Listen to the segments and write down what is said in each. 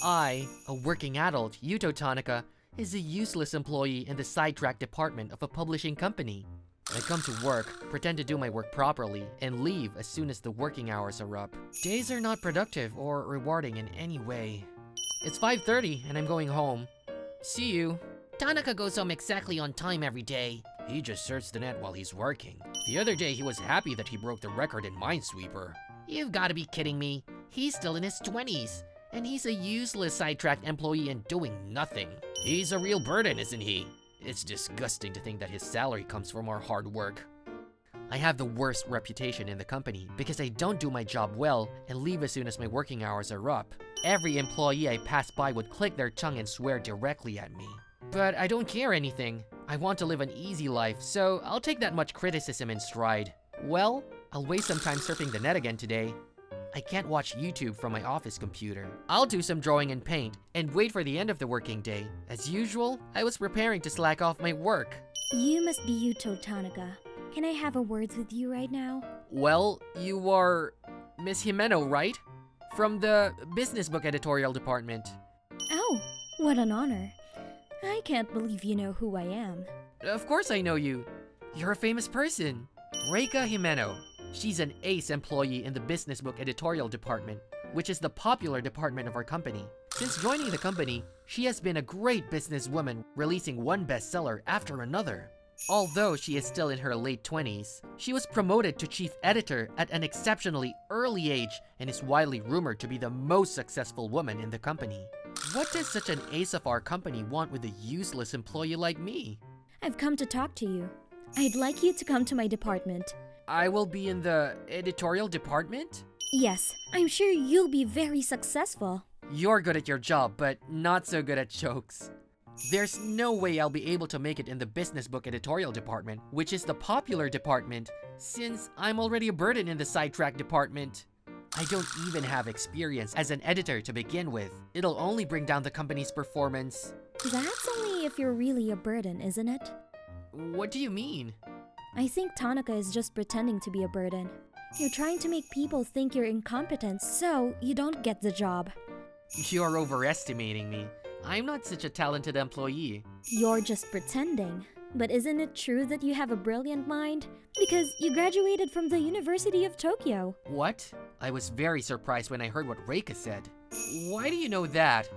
I, a working adult, Yuto Tanaka, is a useless employee in the sidetrack department of a publishing company. I come to work, pretend to do my work properly, and leave as soon as the working hours are up. Days are not productive or rewarding in any way. It's 5:30 and I'm going home. See you. Tanaka goes home exactly on time every day. He just surfs the net while he's working. The other day he was happy that he broke the record in Minesweeper. You've gotta be kidding me. He's still in his 20s, and he's a useless sidetracked employee and doing nothing. He's a real burden, isn't he? It's disgusting to think that his salary comes from our hard work. I have the worst reputation in the company because I don't do my job well and leave as soon as my working hours are up. Every employee I pass by would click their tongue and swear directly at me. But I don't care anything. I want to live an easy life, so I'll take that much criticism in stride. Well, I'll waste some time surfing the net again today. I can't watch YouTube from my office computer. I'll do some drawing in Paint and wait for the end of the working day. As usual, I was preparing to slack off my work. You must be Yuto Tanaka. Can I have a word with you right now? Well, you are Miss Himeno, right? From the business book editorial department. Oh, what an honor. I can't believe you know who I am. Of course I know you. You're a famous person. Reika Himeno. She's an ace employee in the business book editorial department, which is the popular department of our company. Since joining the company, she has been a great businesswoman, releasing one bestseller after another. Although she is still in her late 20s, she was promoted to chief editor at an exceptionally early age and is widely rumored to be the most successful woman in the company. What does such an ace of our company want with a useless employee like me? I've come to talk to you. I'd like you to come to my department. I will be in the editorial department? Yes, I'm sure you'll be very successful. You're good at your job, but not so good at jokes. There's no way I'll be able to make it in the business book editorial department, which is the popular department, since I'm already a burden in the sidetrack department. I don't even have experience as an editor to begin with. It'll only bring down the company's performance. That's only if you're really a burden, isn't it? What do you mean? I think Tanaka is just pretending to be a burden. You're trying to make people think you're incompetent, so you don't get the job. You're overestimating me. I'm not such a talented employee. You're just pretending. But isn't it true that you have a brilliant mind? Because you graduated from the University of Tokyo. What? I was very surprised when I heard what Reika said. Why do you know that?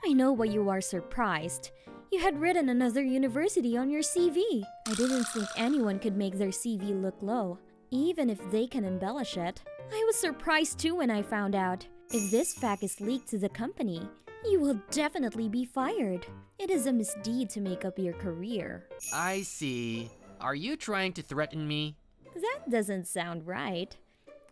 I know why you are surprised. You had written another university on your CV. I didn't think anyone could make their CV look low, even if they can embellish it. I was surprised too when I found out. If this fact is leaked to the company, you will definitely be fired. It is a misdeed to make up your career. I see. Are you trying to threaten me? That doesn't sound right.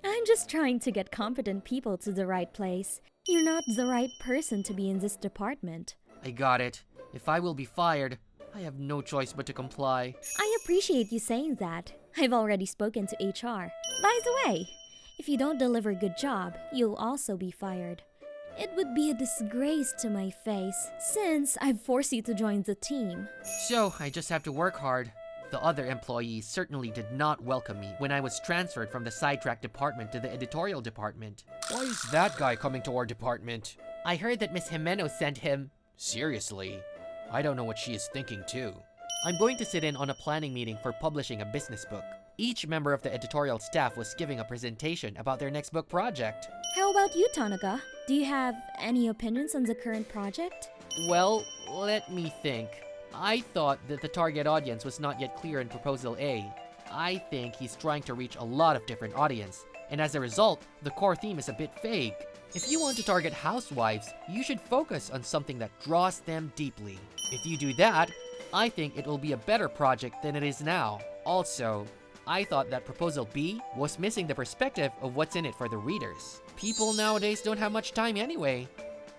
I'm just trying to get competent people to the right place. You're not the right person to be in this department. I got it. If I will be fired, I have no choice but to comply. I appreciate you saying that. I've already spoken to HR. By the way, if you don't deliver a good job, you'll also be fired. It would be a disgrace to my face, since I've forced you to join the team. So, I just have to work hard. The other employees certainly did not welcome me when I was transferred from the sidetrack department to the editorial department. Why is that guy coming to our department? I heard that Miss Himeno sent him. Seriously? I don't know what she is thinking too. I'm going to sit in on a planning meeting for publishing a business book. Each member of the editorial staff was giving a presentation about their next book project. How about you, Tanaka? Do you have any opinions on the current project? Well, let me think. I thought that the target audience was not yet clear in Proposal A. I think he's trying to reach a lot of different audience, and as a result, the core theme is a bit vague. If you want to target housewives, you should focus on something that draws them deeply. If you do that, I think it will be a better project than it is now. Also, I thought that Proposal B was missing the perspective of what's in it for the readers. People nowadays don't have much time anyway.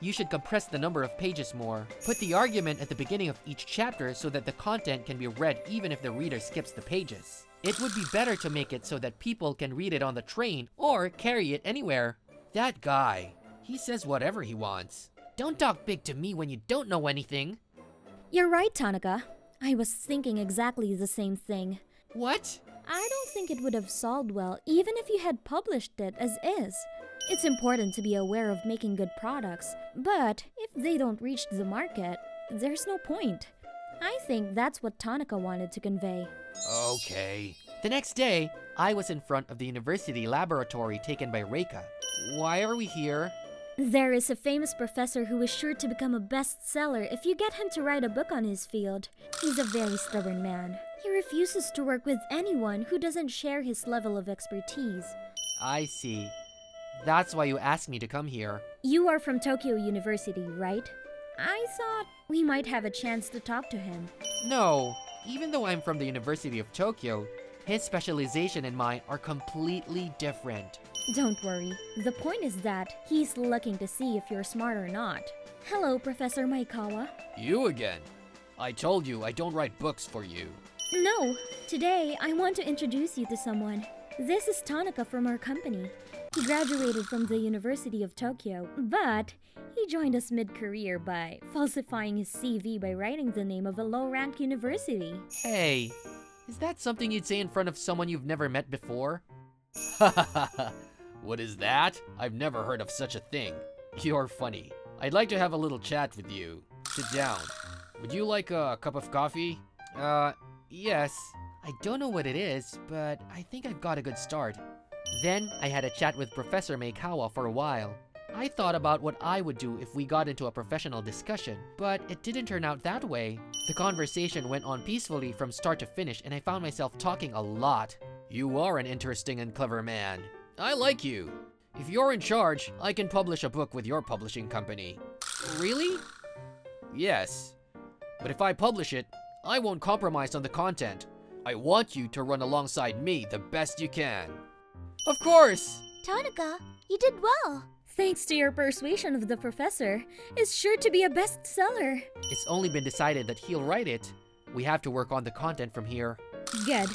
You should compress the number of pages more. Put the argument at the beginning of each chapter so that the content can be read even if the reader skips the pages. It would be better to make it so that people can read it on the train or carry it anywhere. That guy, he says whatever he wants. Don't talk big to me when you don't know anything. You're right, Tanaka. I was thinking exactly the same thing. What? I don't think it would have sold well even if you had published it as is. It's important to be aware of making good products, but if they don't reach the market, there's no point. I think that's what Tonica wanted to convey. Okay. The next day, I was in front of the university laboratory taken by Reika. Why are we here? There is a famous professor who is sure to become a bestseller if you get him to write a book on his field. He's a very stubborn man. He refuses to work with anyone who doesn't share his level of expertise. I see. That's why you asked me to come here. You are from Tokyo University, right? I thought we might have a chance to talk to him. No, even though I'm from the University of Tokyo, his specialization and mine are completely different. Don't worry. The point is that he's looking to see if you're smart or not. Hello, Professor Maekawa. You again? I told you I don't write books for you. No, today I want to introduce you to someone. This is Tonica from our company. He graduated from the University of Tokyo, but he joined us mid-career by falsifying his CV by writing the name of a low-ranked university. Hey, is that something you'd say in front of someone you've never met before? What is that? I've never heard of such a thing. You're funny. I'd like to have a little chat with you. Sit down. Would you like a cup of coffee? Yes. I don't know what it is, but I think I've got a good start. Then I had a chat with Professor Maekawa for a while. I thought about what I would do if we got into a professional discussion, but it didn't turn out that way. The conversation went on peacefully from start to finish, and I found myself talking a lot. You are an interesting and clever man. I like you. If you're in charge, I can publish a book with your publishing company. Really? Yes. But if I publish it, I won't compromise on the content. I want you to run alongside me the best you can. Of course! Tonica, you did well. Thanks to your persuasion of the professor, it's sure to be a bestseller. It's only been decided that he'll write it. We have to work on the content from here. Good.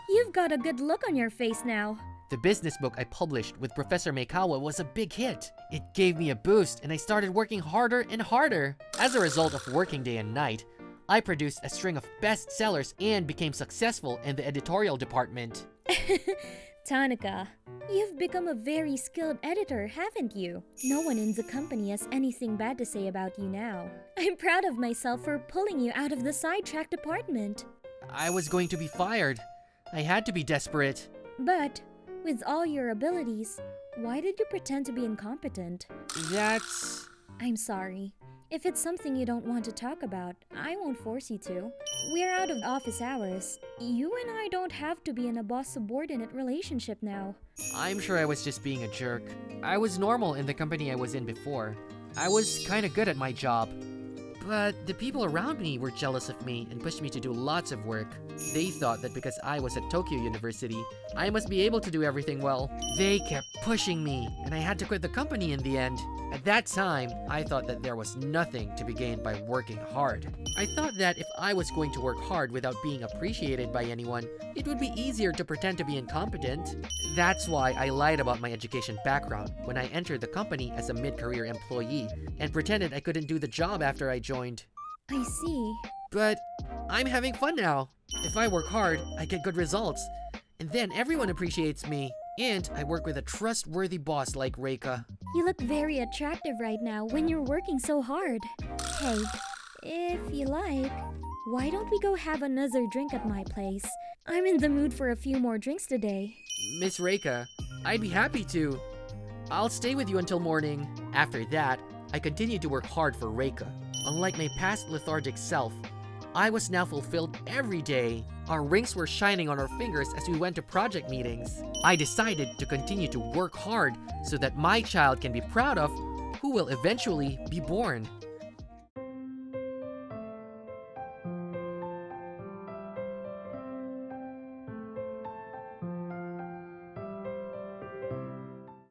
You've got a good look on your face now. The business book I published with Professor Maekawa was a big hit. It gave me a boost and I started working harder and harder. As a result of working day and night, I produced a string of bestsellers and became successful in the editorial department. Tonica, you've become a very skilled editor, haven't you? No one in the company has anything bad to say about you now. I'm proud of myself for pulling you out of the sidetrack department. I was going to be fired. I had to be desperate. But with all your abilities, why did you pretend to be incompetent? That's... I'm sorry. If it's something you don't want to talk about, I won't force you to. We're out of office hours. You and I don't have to be in a boss-subordinate relationship now. I'm sure I was just being a jerk. I was normal in the company I was in before. I was kinda good at my job. But the people around me were jealous of me and pushed me to do lots of work. They thought that because I was at Tokyo University, I must be able to do everything well. They kept pushing me, and I had to quit the company in the end. At that time, I thought that there was nothing to be gained by working hard. I thought that if I was going to work hard without being appreciated by anyone, it would be easier to pretend to be incompetent. That's why I lied about my education background when I entered the company as a mid-career employee and pretended I couldn't do the job after I joined. I see. But I'm having fun now. If I work hard, I get good results. And then everyone appreciates me. And I work with a trustworthy boss like Reika. You look very attractive right now when you're working so hard. Hey, if you like, why don't we go have another drink at my place? I'm in the mood for a few more drinks today. Miss Reika, I'd be happy to. I'll stay with you until morning. After that, I continued to work hard for Reika. Unlike my past lethargic self, I was now fulfilled every day. Our rings were shining on our fingers as we went to project meetings. I decided to continue to work hard so that my child can be proud of who will eventually be born.